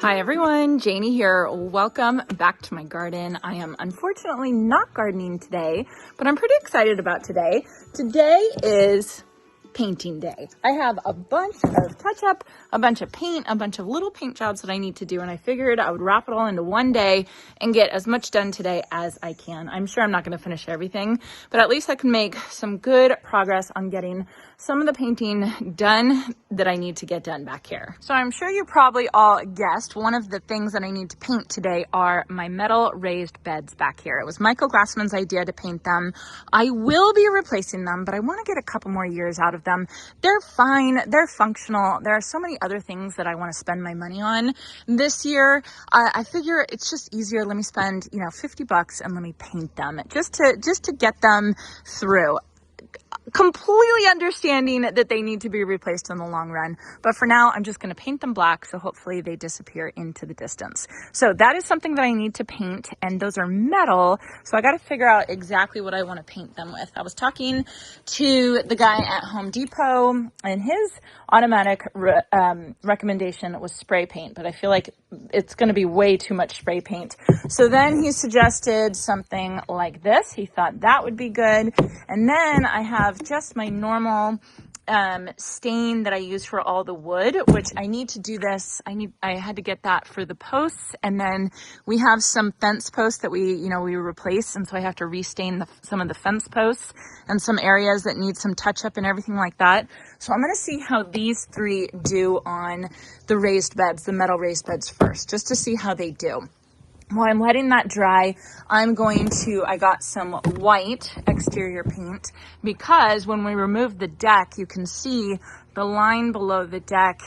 Hi everyone, Janie here. Welcome back to my garden. I am unfortunately not gardening today, but I'm pretty excited about today. Today is painting day. I have a bunch of touch-up, a bunch of paint, a bunch of little paint jobs that I need to do, and I figured I would wrap it all into one day and get as much done today as I can. I'm sure I'm not going to finish everything, but at least I can make some good progress on getting some of the painting done that I need to get done back here. So I'm sure you probably all guessed one of the things that I need to paint today are my metal raised beds back here. It was Michael Glassman's idea to paint them. I will be replacing them, but I want to get a couple more years out of them. They're fine. They're functional. There are so many other things that I want to spend my money on this year. I figure it's just easier. Let me spend, $50 and let me paint them just to get them through. Completely understanding that they need to be replaced in the long run. But for now, I'm just going to paint them black, so hopefully they disappear into the distance. So that is something that I need to paint, and those are metal, so I got to figure out exactly what I want to paint them with. I was talking to the guy at Home Depot, and his automatic recommendation was spray paint, but I feel like it's going to be way too much spray paint. So then he suggested something like this. He thought that would be good. And then I have just my normal stain that I use for all the wood, which I need to do this. I had to get that for the posts, and then we have some fence posts that we replace, and so I have to restain some of the fence posts and some areas that need some touch up and everything like that. So I'm going to see how these three do on the raised beds, the metal raised beds first, just to see how they do. While I'm letting that dry, I got some white exterior paint, because when we removed the deck, you can see the line below the deck,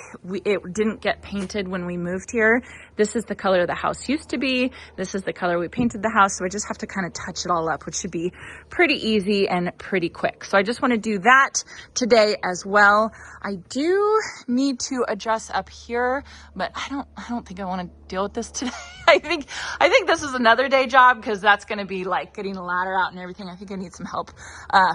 it didn't get painted when we moved here. This is the color the house used to be. This is the color we painted the house. So I just have to kind of touch it all up, which should be pretty easy and pretty quick. So I just want to do that today as well. I do need to adjust up here, but I don't think I want to deal with this today. I think this is another day job, because that's going to be like getting a ladder out and everything. I think I need some help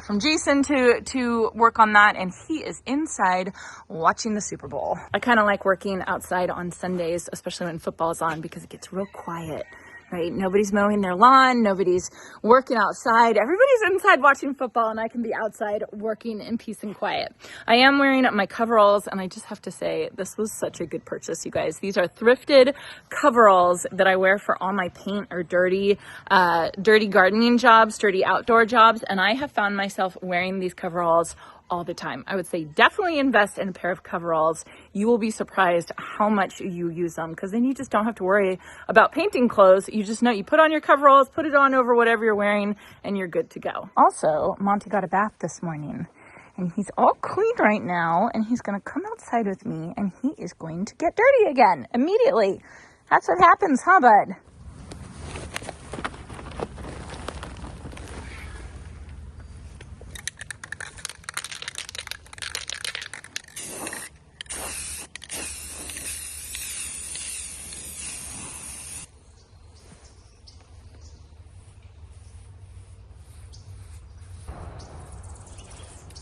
from Jason to work on that, and he is inside watching the Super Bowl. I kind of like working outside on Sundays, especially when football's on, because it gets real quiet, right? Nobody's mowing their lawn, nobody's working outside. Everybody's inside watching football, and I can be outside working in peace and quiet. I am wearing my coveralls, and I just have to say, this was such a good purchase, you guys. These are thrifted coveralls that I wear for all my paint or dirty gardening jobs, dirty outdoor jobs, and I have found myself wearing these coveralls all the time. I would say definitely invest in a pair of coveralls. You will be surprised how much you use them, because then you just don't have to worry about painting clothes. You just know you put on your coveralls, put it on over whatever you're wearing, and you're good to go. Also, Monty got a bath this morning, and he's all clean right now, and he's going to come outside with me, and he is going to get dirty again immediately. That's what happens, huh, bud?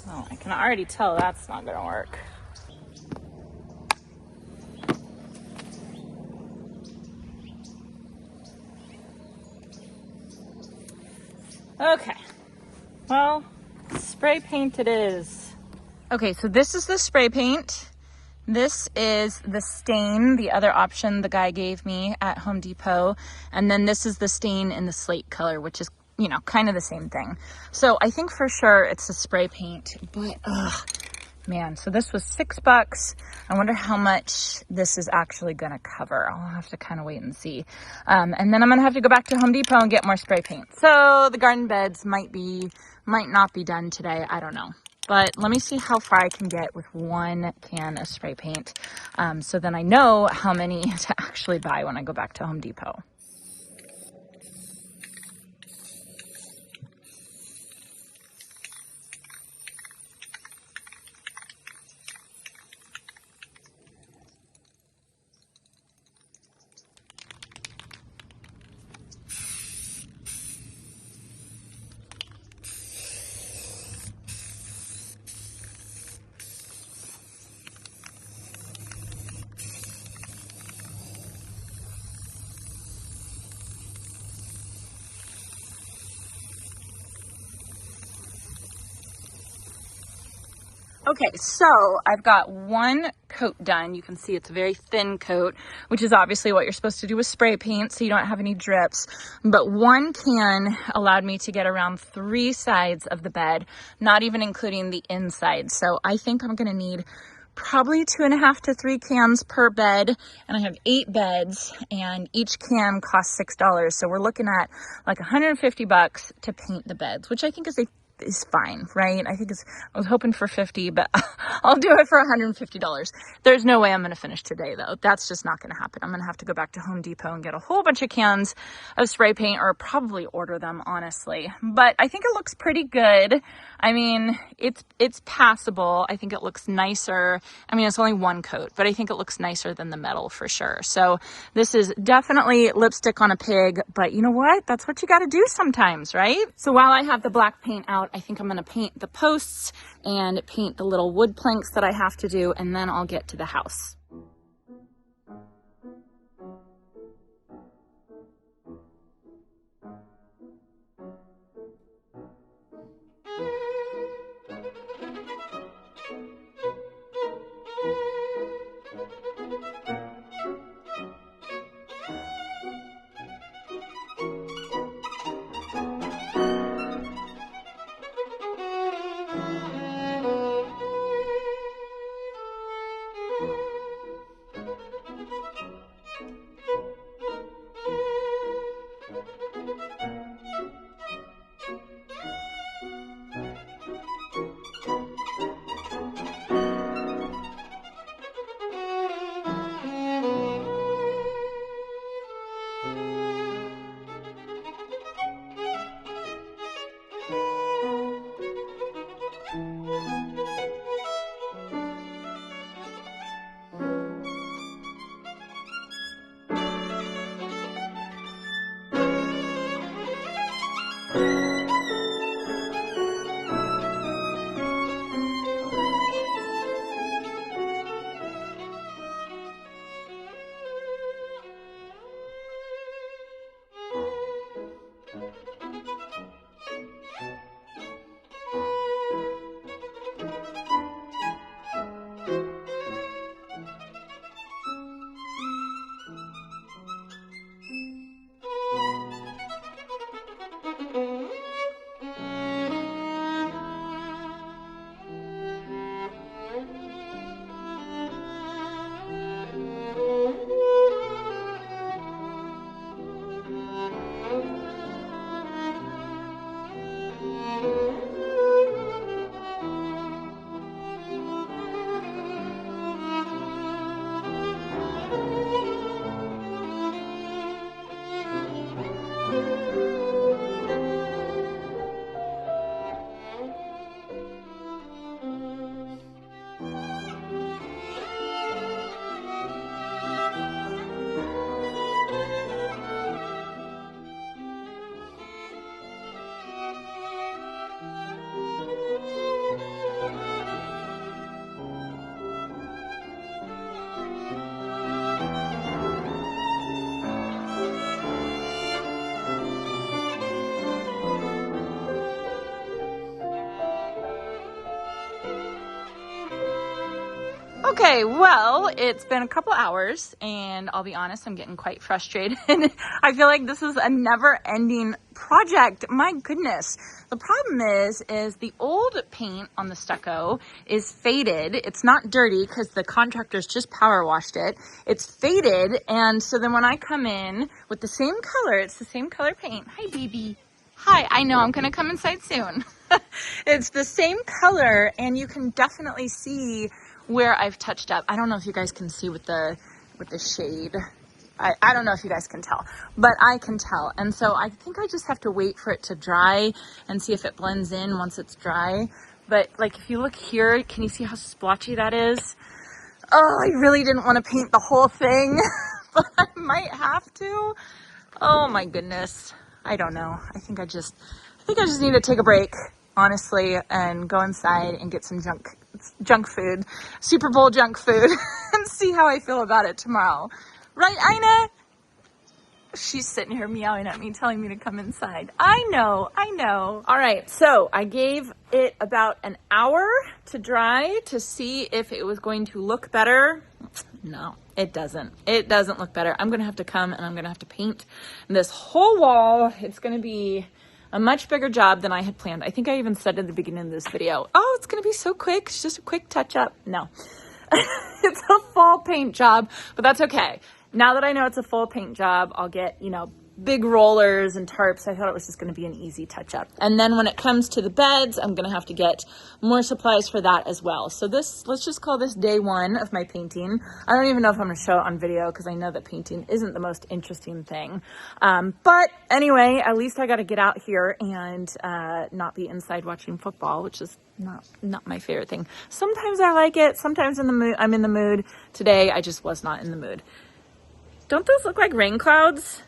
Oh, I can already tell that's not gonna work. Okay, well, spray paint it is. Okay, so this is the spray paint. This is the stain, the other option the guy gave me at Home Depot. And then this is the stain in the slate color, which is, kind of the same thing. So I think for sure it's the spray paint, but man, so this was $6. I wonder how much this is actually gonna cover. I'll have to kind of wait and see. And then I'm gonna have to go back to Home Depot and get more spray paint. So the garden beds might not be done today. I don't know. But let me see how far I can get with one can of spray paint. So then I know how many to actually buy when I go back to Home Depot. Okay, so I've got one coat done. You can see it's a very thin coat, which is obviously what you're supposed to do with spray paint so you don't have any drips. But one can allowed me to get around 3 sides of the bed, not even including the inside. So I think I'm gonna need probably 2.5 to 3 cans per bed, and I have 8 beds, and each can costs $6. So we're looking at like $150 to paint the beds, which I think is fine, right? I was hoping for 50, but I'll do it for $150. There's no way I'm going to finish today though. That's just not going to happen. I'm going to have to go back to Home Depot and get a whole bunch of cans of spray paint, or probably order them, honestly. But I think it looks pretty good. I mean, it's passable. I think it looks nicer. I mean, it's only one coat, but I think it looks nicer than the metal for sure. So this is definitely lipstick on a pig, but you know what? That's what you got to do sometimes, right? So while I have the black paint out, I think I'm going to paint the posts and paint the little wood planks that I have to do, and then I'll get to the house. Okay, well, it's been a couple hours, and I'll be honest, I'm getting quite frustrated. I feel like this is a never-ending project. My goodness. The problem is the old paint on the stucco is faded. It's not dirty because the contractors just power washed it. It's faded, and so then when I come in with the same color, it's the same color paint. Hi, baby. Hi, I know I'm gonna come inside soon. It's the same color, and you can definitely see where I've touched up. I don't know if you guys can see with the shade. I don't know if you guys can tell, but I can tell. And so I think I just have to wait for it to dry and see if it blends in once it's dry. But like, if you look here, can you see how splotchy that is? Oh, I really didn't want to paint the whole thing, but I might have to. Oh my goodness. I don't know. I think I just need to take a break, honestly, and go inside and get some junk food, Super Bowl junk food, and see how I feel about it tomorrow. Right, Ina? She's sitting here meowing at me, telling me to come inside. I know. All right, so I gave it about an hour to dry to see if it was going to look better. No, it doesn't. It doesn't look better. I'm gonna have to come and I'm gonna have to paint this whole wall. It's gonna be a much bigger job than I had planned. I think I even said at the beginning of this video, oh, it's gonna be so quick. It's just a quick touch up. No, it's a full paint job, but that's okay. Now that I know it's a full paint job, I'll get, you know, big rollers and tarps. I thought it was just going to be an easy touch up. And then when it comes to the beds, I'm going to have to get more supplies for that as well. So this, let's just call this day one of my painting. I don't even know if I'm going to show it on video because I know that painting isn't the most interesting thing. But anyway, at least I got to get out here and not be inside watching football, which is not my favorite thing. Sometimes I like it. Sometimes I'm in the mood. Today, I just was not in the mood. Don't those look like rain clouds?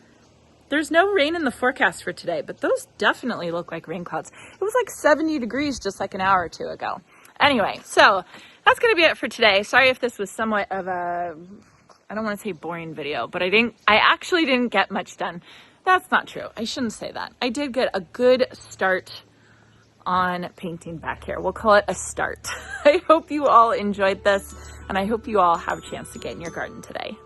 There's no rain in the forecast for today, but those definitely look like rain clouds. It was like 70 degrees just like an hour or two ago. Anyway, so that's going to be it for today. Sorry if this was somewhat of a, I don't want to say boring video, but I actually didn't get much done. That's not true. I shouldn't say that. I did get a good start on painting back here. We'll call it a start. I hope you all enjoyed this, and I hope you all have a chance to get in your garden today.